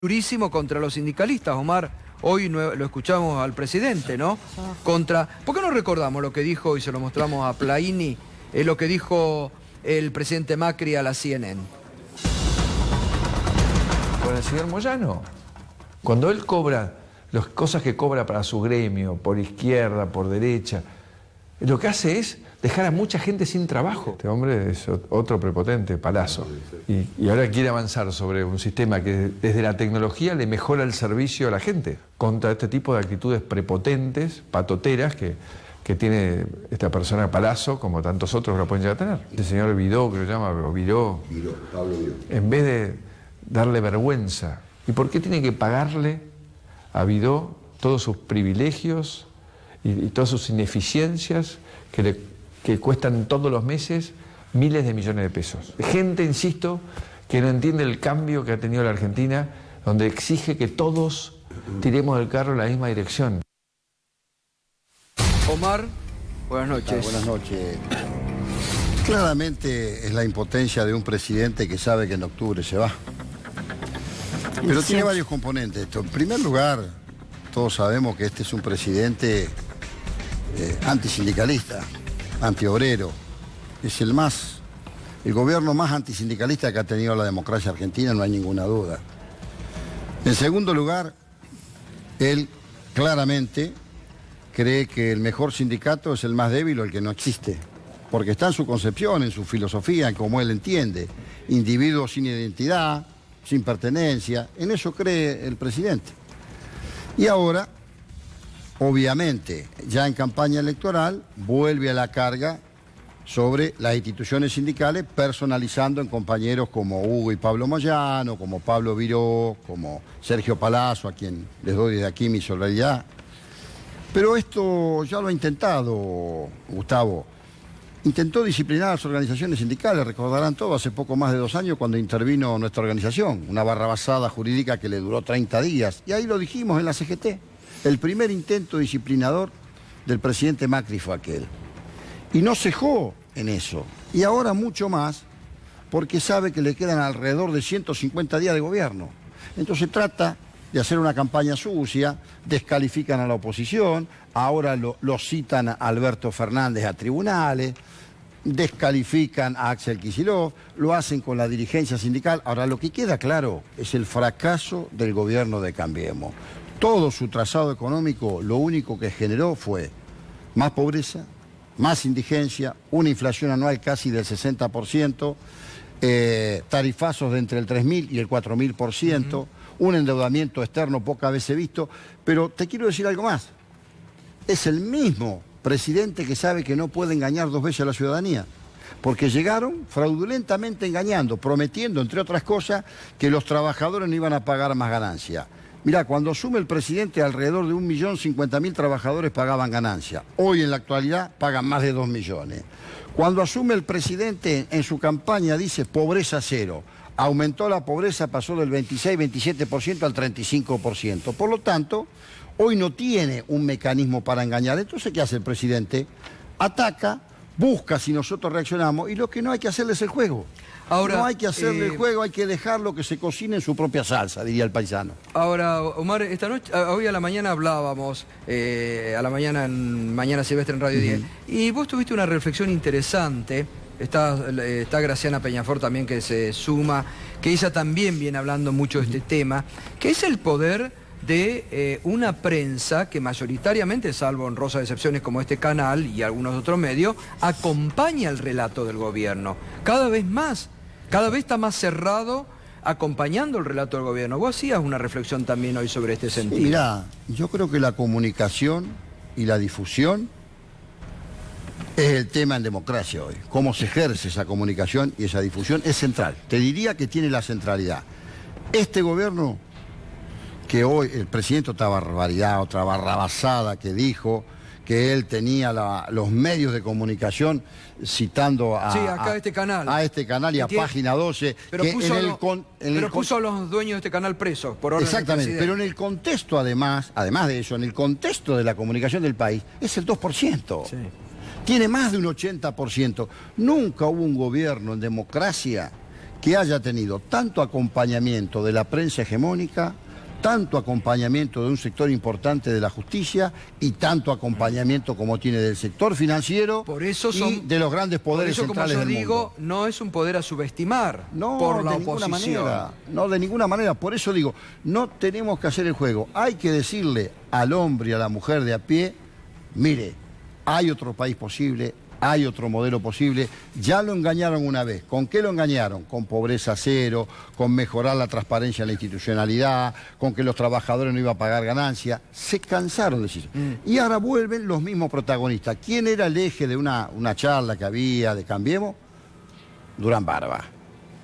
durísimo contra los sindicalistas, Omar. Hoy lo escuchamos al presidente, ¿no? ¿Por qué no recordamos lo que dijo, y se lo mostramos a Plaini, lo que dijo el presidente Macri a la CNN? Con el señor Moyano. Cuando él cobra las cosas que cobra para su gremio, por izquierda, por derecha, lo que hace es dejar a mucha gente sin trabajo. Este hombre es otro prepotente, Palazzo. Y ahora quiere avanzar sobre un sistema que desde la tecnología le mejora el servicio a la gente contra este tipo de actitudes prepotentes, patoteras que tiene esta persona Palazzo, como tantos otros que lo pueden llegar a tener. El señor Vidó, que lo llama, pero Pablo Vidó. En vez de darle vergüenza. ¿Y por qué tiene que pagarle a Vidó todos sus privilegios y todas sus ineficiencias que cuestan todos los meses miles de millones de pesos? Gente, insisto, que no entiende el cambio que ha tenido la Argentina, donde exige que todos tiremos del carro en la misma dirección. Omar, buenas noches. Buenas noches. Claramente es la impotencia de un presidente que sabe que en octubre se va. Pero tiene varios componentes esto. En primer lugar, todos sabemos que este es un presidente antisindicalista, antiobrero. Es el gobierno más antisindicalista que ha tenido la democracia argentina, no hay ninguna duda. En segundo lugar, él claramente cree que el mejor sindicato es el más débil o el que no existe, porque está en su concepción, en su filosofía, en cómo él entiende. Individuo sin identidad, sin pertenencia, en eso cree el presidente. Y ahora, obviamente, ya en campaña electoral, vuelve a la carga sobre las instituciones sindicales, personalizando en compañeros como Hugo y Pablo Moyano, como Pablo Vidó, como Sergio Palazzo, a quien les doy desde aquí mi solidaridad. Pero esto ya lo ha intentado, Gustavo. Intentó disciplinar a las organizaciones sindicales, recordarán todo, hace poco más de 2 años cuando intervino nuestra organización, una barrabasada jurídica que le duró 30 días. Y ahí lo dijimos en la CGT. El primer intento disciplinador del presidente Macri fue aquel. Y no cejó en eso. Y ahora mucho más, porque sabe que le quedan alrededor de 150 días de gobierno. Entonces trata de hacer una campaña sucia, descalifican a la oposición, ahora lo citan a Alberto Fernández a tribunales, descalifican a Axel Kicillof, lo hacen con la dirigencia sindical. Ahora lo que queda claro es el fracaso del gobierno de Cambiemos. Todo su trazado económico lo único que generó fue más pobreza, más indigencia, una inflación anual casi del 60%, tarifazos de entre el 3.000 y el 4.000%, un endeudamiento externo pocas veces visto. Pero te quiero decir algo más. Es el mismo presidente que sabe que no puede engañar 2 veces a la ciudadanía, porque llegaron fraudulentamente engañando, prometiendo, entre otras cosas, que los trabajadores no iban a pagar más ganancia. Mirá, cuando asume el presidente, alrededor de 1.050.000 trabajadores pagaban ganancia. Hoy, en la actualidad, pagan más de 2 millones. Cuando asume el presidente, en su campaña dice pobreza cero. Aumentó la pobreza, pasó del 26-27% al 35%. Por lo tanto, hoy no tiene un mecanismo para engañar. Entonces, ¿qué hace el presidente? Ataca, busca si nosotros reaccionamos, y lo que no hay que hacerle es el juego. Ahora, no hay que hacerle el juego, hay que dejarlo que se cocine en su propia salsa, diría el paisano. Ahora, Omar, esta noche, hoy a la mañana hablábamos, en Mañana Silvestre en Radio 10, y vos tuviste una reflexión interesante. Está Graciana Peñafort también, que se suma, que ella también viene hablando mucho de este tema, que es el poder de una prensa que mayoritariamente, salvo honrosas excepciones como este canal y algunos otros medios, acompaña el relato del gobierno. Cada vez está más cerrado acompañando el relato del gobierno. Vos hacías una reflexión también hoy sobre este sentido. Sí, mirá, yo creo que la comunicación y la difusión es el tema en democracia hoy. Cómo se ejerce esa comunicación y esa difusión es central. Te diría que tiene la centralidad. Este gobierno, que hoy el presidente, otra barbaridad, otra barrabasada que dijo que él tenía los medios de comunicación citando a este canal y a Página 12. Pero puso a los dueños de este canal presos por orden del Exactamente, presidente. pero en el contexto además de eso, en el contexto de la comunicación del país, es el 2%. Sí. Tiene más de un 80%. Nunca hubo un gobierno en democracia que haya tenido tanto acompañamiento de la prensa hegemónica, tanto acompañamiento de un sector importante de la justicia y tanto acompañamiento como tiene del sector financiero y de los grandes poderes centrales del mundo. Por eso, como yo digo, no es un poder a subestimar por la oposición. No, de ninguna manera. Por eso digo, no tenemos que hacer el juego. Hay que decirle al hombre y a la mujer de a pie, mire, hay otro país posible, hay otro modelo posible. Ya lo engañaron una vez. ¿Con qué lo engañaron? Con pobreza cero, con mejorar la transparencia en la institucionalidad, con que los trabajadores no iban a pagar ganancias. Se cansaron de decir. Y ahora vuelven los mismos protagonistas. ¿Quién era el eje de una charla que había de Cambiemos? Durán Barba.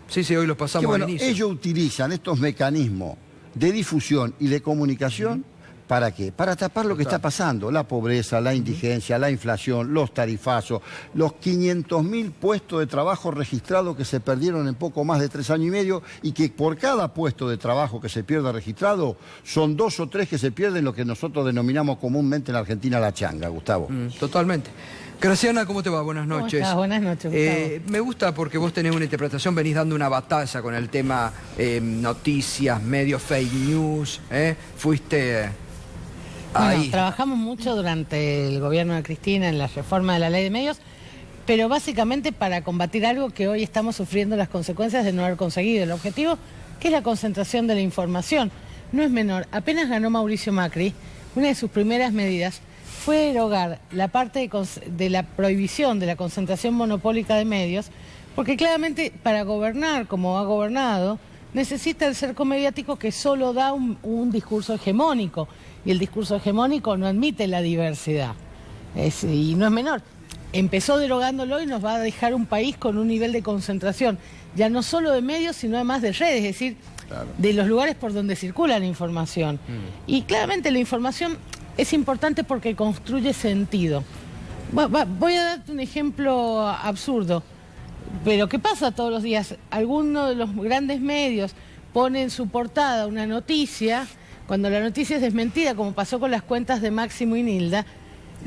Sí, hoy lo pasamos al inicio. Ellos utilizan estos mecanismos de difusión y de comunicación. ¿Para qué? Para tapar lo que está pasando, la pobreza, la indigencia, la inflación, los tarifazos, los 500.000 puestos de trabajo registrados que se perdieron en poco más de 3 años y medio y que por cada puesto de trabajo que se pierda registrado son 2 o 3 que se pierden lo que nosotros denominamos comúnmente en la Argentina la changa, Gustavo. Totalmente. Graciana, ¿cómo te va? Buenas noches. ¿Cómo estás? Buenas noches, Gustavo. Me gusta porque vos tenés una interpretación, venís dando una batalla con el tema noticias, medios, fake news, fuiste... Bueno, trabajamos mucho durante el gobierno de Cristina en la reforma de la ley de medios, pero básicamente para combatir algo que hoy estamos sufriendo las consecuencias de no haber conseguido el objetivo, que es la concentración de la información. No es menor. Apenas ganó Mauricio Macri, una de sus primeras medidas fue derogar la parte de la prohibición de la concentración monopólica de medios, porque claramente para gobernar como ha gobernado, necesita el cerco mediático que solo da un discurso hegemónico. Y el discurso hegemónico no admite la diversidad. Y no es menor. Empezó derogándolo y nos va a dejar un país con un nivel de concentración, ya no solo de medios, sino además de redes, es decir, de los lugares por donde circula la información. Y claramente la información es importante porque construye sentido. Voy a darte un ejemplo absurdo, pero ¿qué pasa todos los días? Alguno de los grandes medios pone en su portada una noticia. Cuando la noticia es desmentida, como pasó con las cuentas de Máximo y Nilda,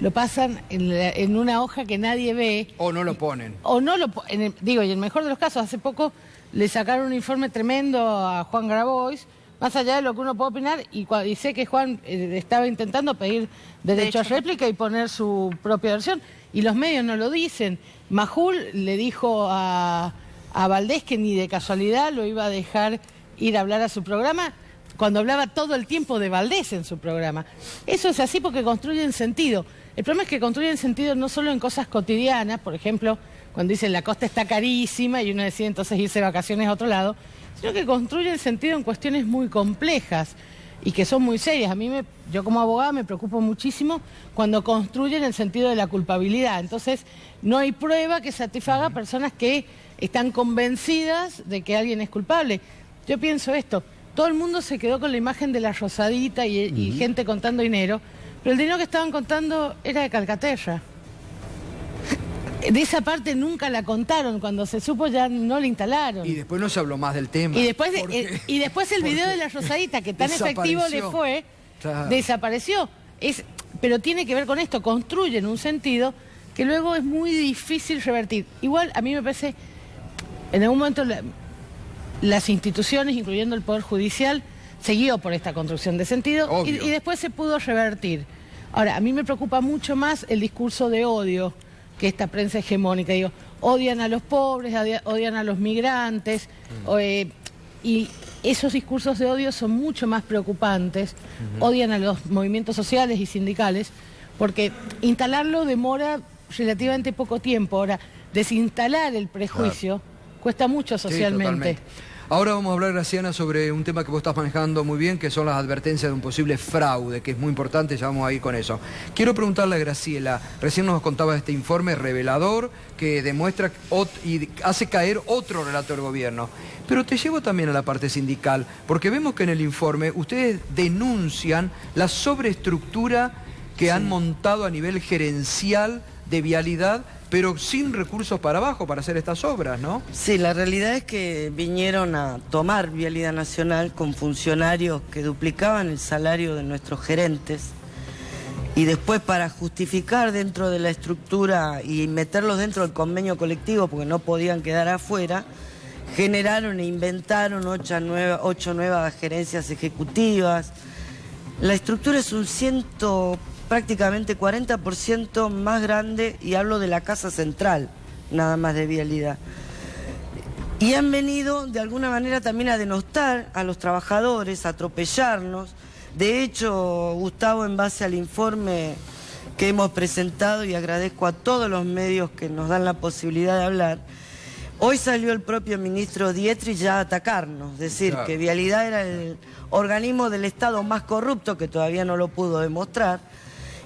lo pasan en una hoja que nadie ve. O no lo ponen. O no lo ponen. Digo, y en el mejor de los casos, hace poco le sacaron un informe tremendo a Juan Grabois, más allá de lo que uno puede opinar, y sé que Juan estaba intentando pedir derecho a réplica y poner su propia versión, y los medios no lo dicen. Majul le dijo a Valdés que ni de casualidad lo iba a dejar ir a hablar a su programa, cuando hablaba todo el tiempo de Valdés en su programa. Eso es así porque construyen sentido. El problema es que construyen sentido no solo en cosas cotidianas, por ejemplo, cuando dicen la costa está carísima y uno decide entonces irse de vacaciones a otro lado, sino que construyen sentido en cuestiones muy complejas y que son muy serias. Yo como abogada me preocupo muchísimo cuando construyen el sentido de la culpabilidad. Entonces, no hay prueba que satisfaga a personas que están convencidas de que alguien es culpable. Yo pienso esto. Todo el mundo se quedó con la imagen de la Rosadita y gente contando dinero, pero el dinero que estaban contando era de Calcaterra. De esa parte nunca la contaron, cuando se supo ya no la instalaron. Y después no se habló más del tema. Y después el video de la Rosadita, que tan efectivo le fue, desapareció. Pero tiene que ver con esto, construyen un sentido que luego es muy difícil revertir. Igual a mí me parece, en algún momento... Las instituciones, incluyendo el Poder Judicial, siguió por esta construcción de sentido y después se pudo revertir. Ahora, a mí me preocupa mucho más el discurso de odio que esta prensa hegemónica. Digo, odian a los pobres, odian a los migrantes, y esos discursos de odio son mucho más preocupantes. Odian a los movimientos sociales y sindicales, porque instalarlo demora relativamente poco tiempo. Ahora, desinstalar el prejuicio cuesta mucho socialmente. Sí, ahora vamos a hablar, Graciana, sobre un tema que vos estás manejando muy bien, que son las advertencias de un posible fraude, que es muy importante, ya vamos a ir con eso. Quiero preguntarle a Graciela, recién nos contaba este informe revelador que demuestra y hace caer otro relato del gobierno. Pero te llevo también a la parte sindical, porque vemos que en el informe ustedes denuncian la sobreestructura que han montado a nivel gerencial de vialidad, pero sin recursos para abajo para hacer estas obras, ¿no? Sí, la realidad es que vinieron a tomar Vialidad Nacional con funcionarios que duplicaban el salario de nuestros gerentes, y después para justificar dentro de la estructura y meterlos dentro del convenio colectivo porque no podían quedar afuera, generaron e inventaron 8 nuevas gerencias ejecutivas. La estructura es prácticamente 40% más grande, y hablo de la Casa Central, nada más de Vialidad. Y han venido de alguna manera también a denostar a los trabajadores, a atropellarnos. De hecho, Gustavo, en base al informe que hemos presentado, y agradezco a todos los medios que nos dan la posibilidad de hablar, hoy salió el propio ministro Dietrich ya a atacarnos, decir que Vialidad era el organismo del Estado más corrupto, que todavía no lo pudo demostrar,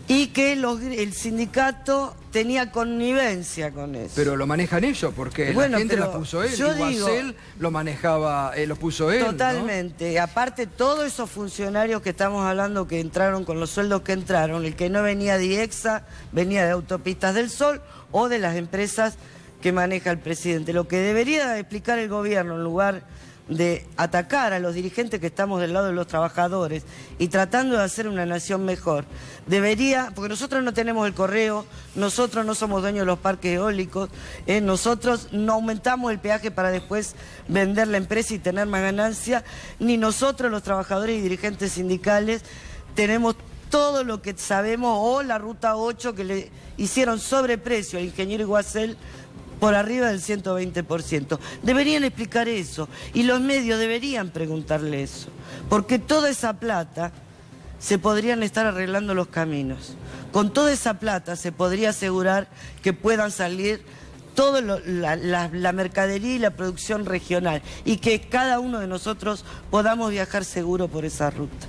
y que el sindicato tenía connivencia con eso. Pero lo manejan ellos, porque la gente la puso él, Iguacel lo manejaba, lo puso él. Totalmente, ¿no? Aparte, todos esos funcionarios que estamos hablando que entraron con los sueldos que entraron, el que no venía de IEXA, venía de Autopistas del Sol o de las empresas que maneja el presidente. Lo que debería explicar el gobierno, en lugar de atacar a los dirigentes que estamos del lado de los trabajadores y tratando de hacer una nación mejor, debería, porque nosotros no tenemos el correo, nosotros no somos dueños de los parques eólicos, nosotros no aumentamos el peaje para después vender la empresa y tener más ganancia, ni nosotros los trabajadores y dirigentes sindicales tenemos todo lo que sabemos, o la Ruta 8 que le hicieron sobreprecio al ingeniero Iguacel por arriba del 120%. Deberían explicar eso, y los medios deberían preguntarle eso, porque toda esa plata se podrían estar arreglando los caminos. Con toda esa plata se podría asegurar que puedan salir toda la mercadería y la producción regional, y que cada uno de nosotros podamos viajar seguro por esa ruta.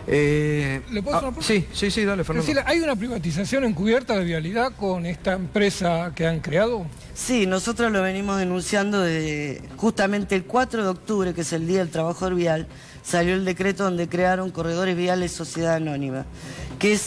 ¿Le puedo hacer una pregunta? Sí, dale, Fernando. Es decir, ¿hay una privatización encubierta de Vialidad con esta empresa que han creado? Sí, nosotros lo venimos denunciando desde justamente el 4 de octubre, que es el Día del Trabajador Vial, salió el decreto donde crearon Corredores Viales Sociedad Anónima, que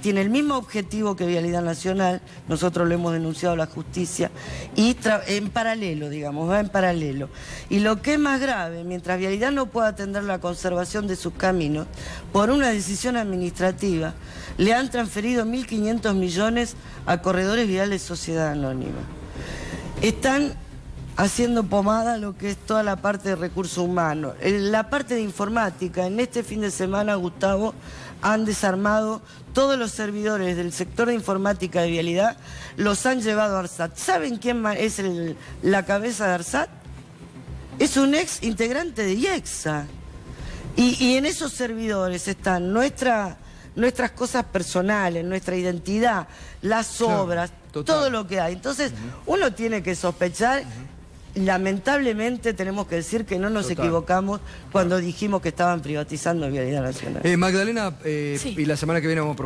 tiene el mismo objetivo que Vialidad Nacional. Nosotros lo hemos denunciado a la justicia, y en paralelo, digamos, va en paralelo. Y lo que es más grave, mientras Vialidad no pueda atender la conservación de sus caminos, por una decisión administrativa, le han transferido 1.500 millones a Corredores Viales Sociedad Anónima. Están haciendo pomada lo que es toda la parte de recursos humanos. La parte de informática, en este fin de semana, Gustavo, han desarmado todos los servidores del sector de informática de Vialidad, los han llevado a ARSAT. ¿Saben quién es la cabeza de ARSAT? Es un ex integrante de IEXA. Y en esos servidores están nuestras cosas personales, nuestra identidad, las obras, todo lo que hay. Entonces, uno tiene que sospechar. Lamentablemente tenemos que decir que no nos equivocamos cuando dijimos que estaban privatizando Vialidad Nacional. Magdalena, y la semana que viene vamos a profundizar.